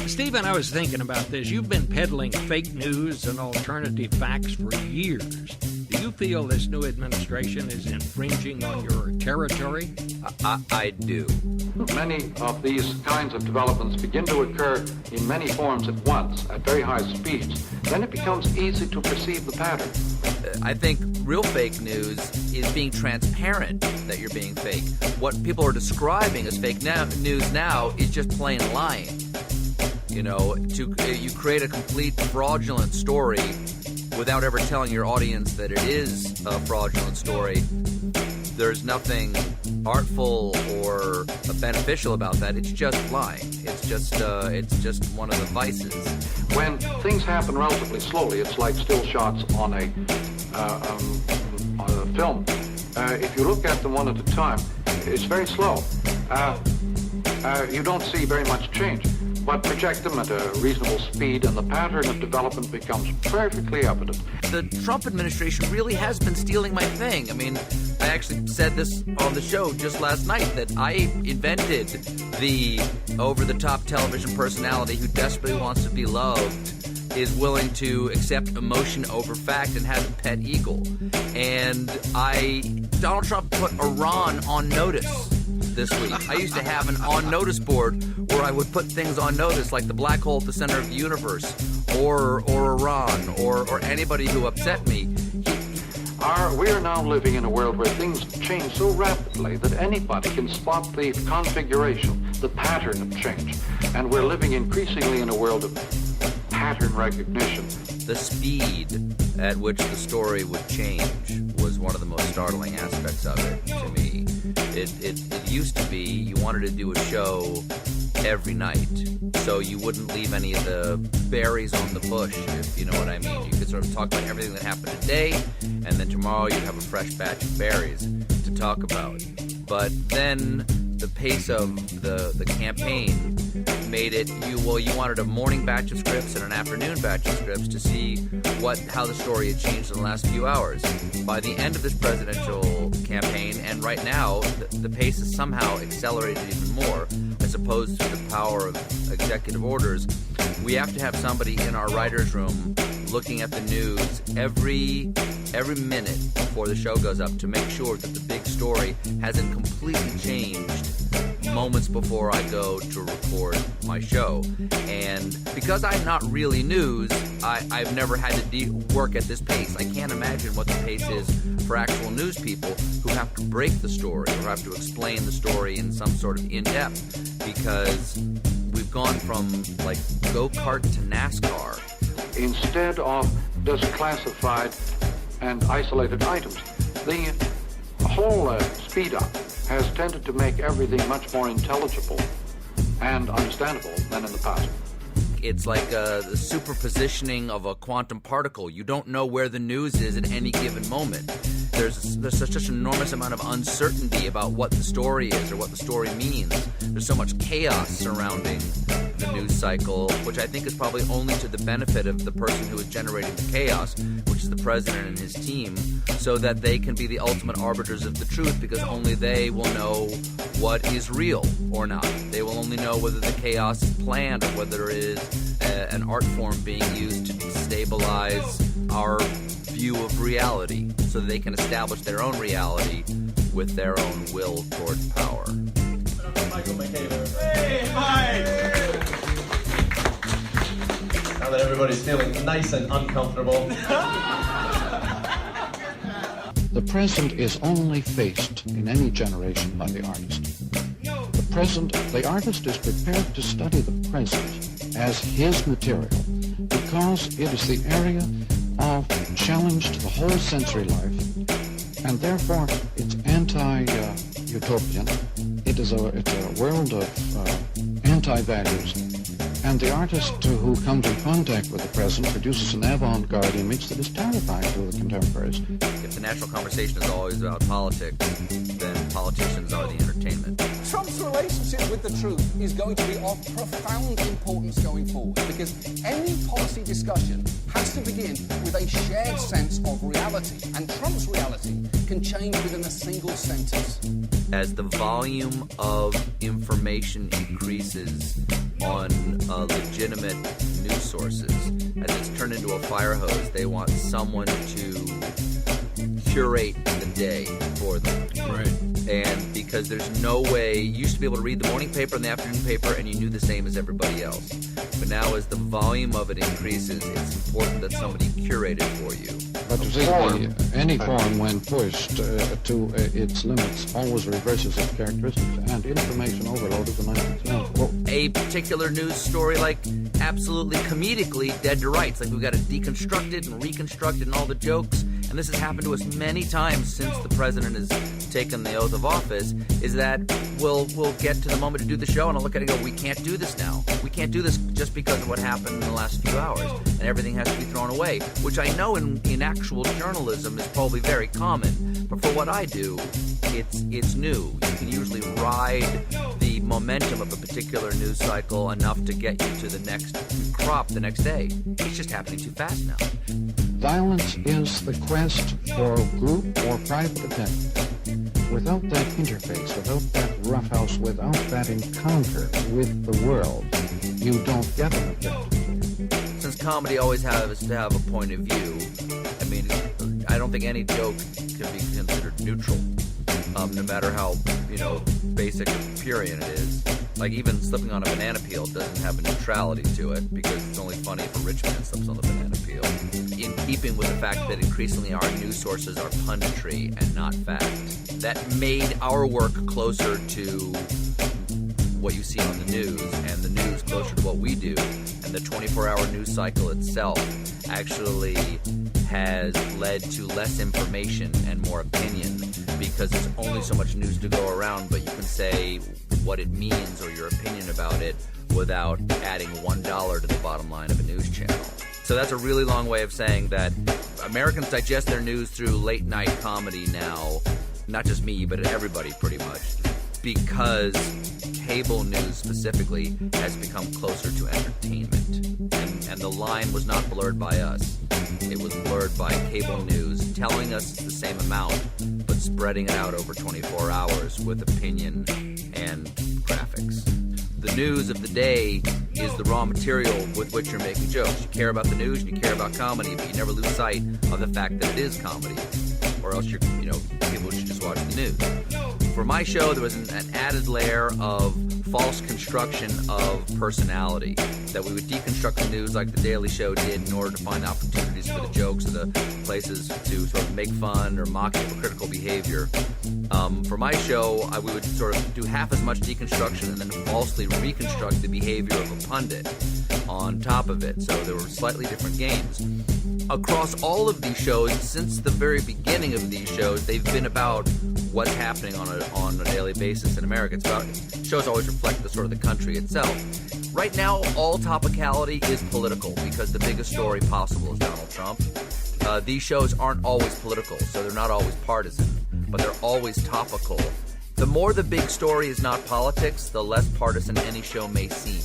Stephen, I was thinking about this. You've been peddling fake news and alternative facts for years. Do you feel this new administration is infringing on your territory? I do. Many of these kinds of developments begin to occur in many forms at once, at very high speeds. Then it becomes easy to perceive the pattern. I think real fake news is being transparent that you're being fake. What people are describing as fake news now is just plain lying. You know, you create a complete fraudulent story without ever telling your audience that it is a fraudulent story. There's nothing artful or beneficial about that. It's just lying. It's just one of the vices. When things happen relatively slowly, it's like still shots on a film. If you look at them one at a time, it's very slow. You don't see very much change. But project them at a reasonable speed, and the pattern of development becomes perfectly evident. The Trump administration really has been stealing my thing. I mean, I actually said this on the show just last night, that I invented the over-the-top television personality who desperately wants to be loved, is willing to accept emotion over fact, and has a pet eagle. And Donald Trump put Iran on notice this week. I used to have an on notice board where I would put things on notice, like the black hole at the center of the universe, or Iran, or anybody who upset me. We are now living in a world where things change so rapidly that anybody can spot the configuration, the pattern of change. And we're living increasingly in a world of pattern recognition. The speed at which the story would change was one of the most startling aspects of it to me. It used to be you wanted to do a show every night, so you wouldn't leave any of the berries on the bush, if you know what I mean. You could sort of talk about everything that happened today, and then tomorrow you'd have a fresh batch of berries to talk about. But then the pace of the campaign made it, you wanted a morning batch of scripts and an afternoon batch of scripts to see how the story had changed in the last few hours. By the end of this presidential campaign, and right now, the pace has somehow accelerated even more, as opposed to the power of executive orders. We have to have somebody in our writer's room looking at the news every minute before the show goes up to make sure that the big story hasn't completely changed moments before I go to record my show. And because I'm not really news, I've never had to work at this pace. I can't imagine what the pace is for actual news people who have to break the story or have to explain the story in some sort of in-depth, because we've gone from like go-kart to NASCAR. Instead of just classified and isolated items, the whole speed up has tended to make everything much more intelligible and understandable than in the past. It's like the superpositioning of a quantum particle. You don't know where the news is at any given moment. There's such an enormous amount of uncertainty about what the story is or what the story means. There's so much chaos surrounding the news cycle, which I think is probably only to the benefit of the person who is generating the chaos, which is the president and his team, so that they can be the ultimate arbiters of the truth, because only they will know what is real or not. They will only know whether the chaos is planned or whether it is an art form being used to destabilize our view of reality, so that they can establish their own reality with their own will toward power. Hey, hi! Now that everybody's feeling nice and uncomfortable. The present is only faced in any generation by the artist. The artist is prepared to study the present as his material because it is the area of challenge to the whole sensory life, and therefore it's anti-utopian. It's a world of anti-values. And the artist who comes in contact with the present produces an avant-garde image that is terrifying to the contemporaries. If the national conversation is always about politics, then politicians are the entertainment. Trump's relationship with the truth is going to be of profound importance going forward, because any policy discussion has to begin with a shared sense of reality, and Trump's reality can change within a single sentence. As the volume of information increases, on legitimate news sources. As it's turned into a fire hose, they want someone to curate the day for them. Right. And because there's no way, you used to be able to read the morning paper and the afternoon paper and you knew the same as everybody else. But now as the volume of it increases, it's important that somebody curated for you. But you see, any form, when pushed to its limits, always reverses its characteristics, and information overload is a nice example. A particular news story, like absolutely comedically dead to rights, like we've got to deconstruct it and reconstruct it and all the jokes, and this has happened to us many times since the president has taken the oath of office, is that we'll get to the moment to do the show and I'll look at it and go, we can't do this now. We can't do this just because of what happened in the last few hours, and everything has to be thrown away, which I know in actual journalism is probably very common, but for what I do, it's new. You can usually ride the momentum of a particular news cycle enough to get you to the next crop the next day. It's just happening too fast now. Violence is the quest for group or private attention. Without that interface, without that roughhouse, without that encounter with the world, you don't get an effect. Since comedy always has to have a point of view, I mean, I don't think any joke can be considered neutral, no matter how, basic or purient it is. Like, even slipping on a banana peel doesn't have a neutrality to it, because it's only funny if a rich man slips on the banana peel. In keeping with the fact that increasingly our news sources are punditry and not fact, that made our work closer to what you see on the news, and the news closer to what we do, and the 24-hour news cycle itself actually has led to less information and more opinion, because there's only so much news to go around, but you can say what it means or your opinion about it without adding $1 to the bottom line of a news channel. So that's a really long way of saying that Americans digest their news through late night comedy now, not just me, but everybody pretty much, because cable news specifically has become closer to entertainment. And the line was not blurred by us. It was blurred by cable news, telling us the same amount, but spreading it out over 24 hours with opinion and graphics. The news of the day is the raw material with which you're making jokes. You care about the news and you care about comedy, but you never lose sight of the fact that it is comedy. Or else people should just watch the news. For my show, there was an added layer of false construction of personality, that we would deconstruct the news like The Daily Show did in order to find opportunities for the jokes or the places to sort of make fun or mock hypocritical behavior. For my show, we would sort of do half as much deconstruction and then falsely reconstruct the behavior of a pundit on top of it. So there were slightly different games. Across all of these shows, since the very beginning of these shows, they've been about what's happening on a daily basis in America. It's about, shows always reflect the sort of the country itself. Right now, all topicality is political because the biggest story possible is Donald Trump. These shows aren't always political, so they're not always partisan, but they're always topical. The more the big story is not politics, the less partisan any show may seem.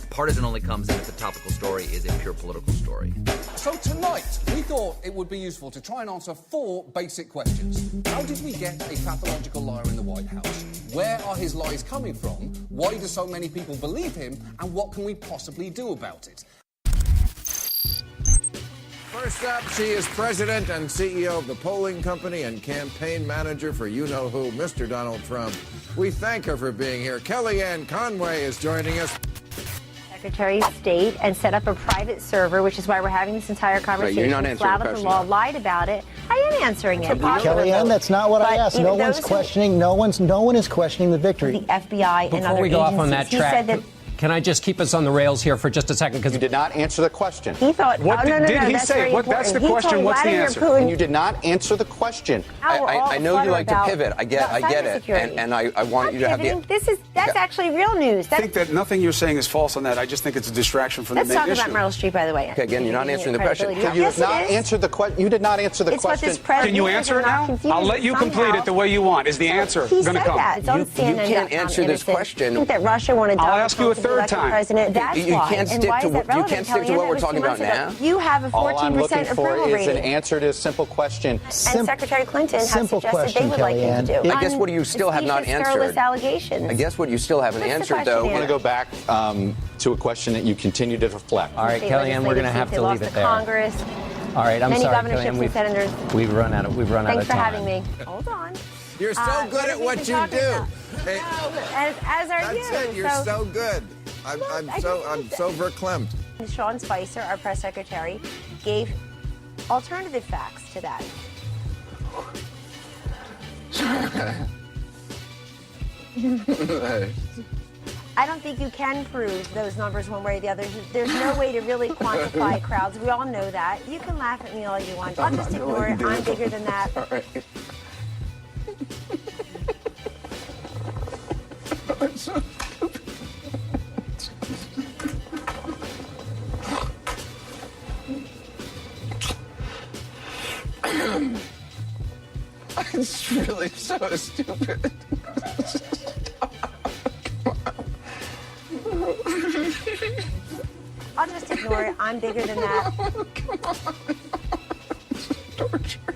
Partisan only comes in if the topical story is a pure political story. So tonight, we thought it would be useful to try and answer 4 basic questions. How did we get a pathological liar in the White House? Where are his lies coming from? Why do so many people believe him? And what can we possibly do about it? First up, she is president and CEO of the polling company and campaign manager for you-know-who, Mr. Donald Trump. We thank her for being here. Kellyanne Conway is joining us. Secretary of State and set up a private server, which is why we're having this entire conversation. You're not answering the question. The law lied about it. I am answering it. Kellyanne, that's not what I asked. No one's questioning. No one is questioning the victory. The FBI and other Before we go off on that agencies. track, He said that can I just keep us on the rails here for just a second? Because you did not answer the question. he thought. What no, did he that's say? very That's the important. He question. told What's the Vladimir answer? Putin, And you did not answer the question. I know you like to pivot. I get it. And I want you to have the... That's actually real news. I think that nothing you're saying is false on that. I just think it's a distraction from Let's the main issue. talk about Meryl Streep, by the way. Okay, again, you're not answering the question. Credibility. You Yes, have not it is. answered the question. You did not answer the It's what question. this president Can you answer it now? I'll let you complete it the way you want. Is the answer He going to said come? that. It's on You CNN. can't answer this question. I think that Russia wanted I'll Donald ask you a Trump to be third elected time. president. That's You why. can't And stick why to is that what- you relevant, can't stick to Kellyanne? what we're That was talking 2 months about ago. now. You have a 14% All I'm looking approval for is an rating. answer to a simple question. And Secretary Clinton has simple suggested question, they would like you to do. I guess what you still have not Specious, scurrilous answered. allegations. I guess what you still haven't What's the answered, question though. I here? want to go back to a question that you continue to deflect. All right, Kellyanne, we're going to have to leave it there. Congress. All right, I'm many sorry, governorships Kellyanne, and senators. We've run out of time. Thanks for having me. Hold on. You're so good at what you do. Hey, as are you. That's it. You're so good. I'm so verklempt. Sean Spicer, our press secretary, gave alternative facts to that. I don't think you can prove those numbers one way or the other. There's no way to really quantify crowds. We all know that. You can laugh at me all you want. I'll just ignore it. I'm bigger than that. All right. It's really so stupid. I'll just ignore it. I'm bigger than that. Come on. Torture.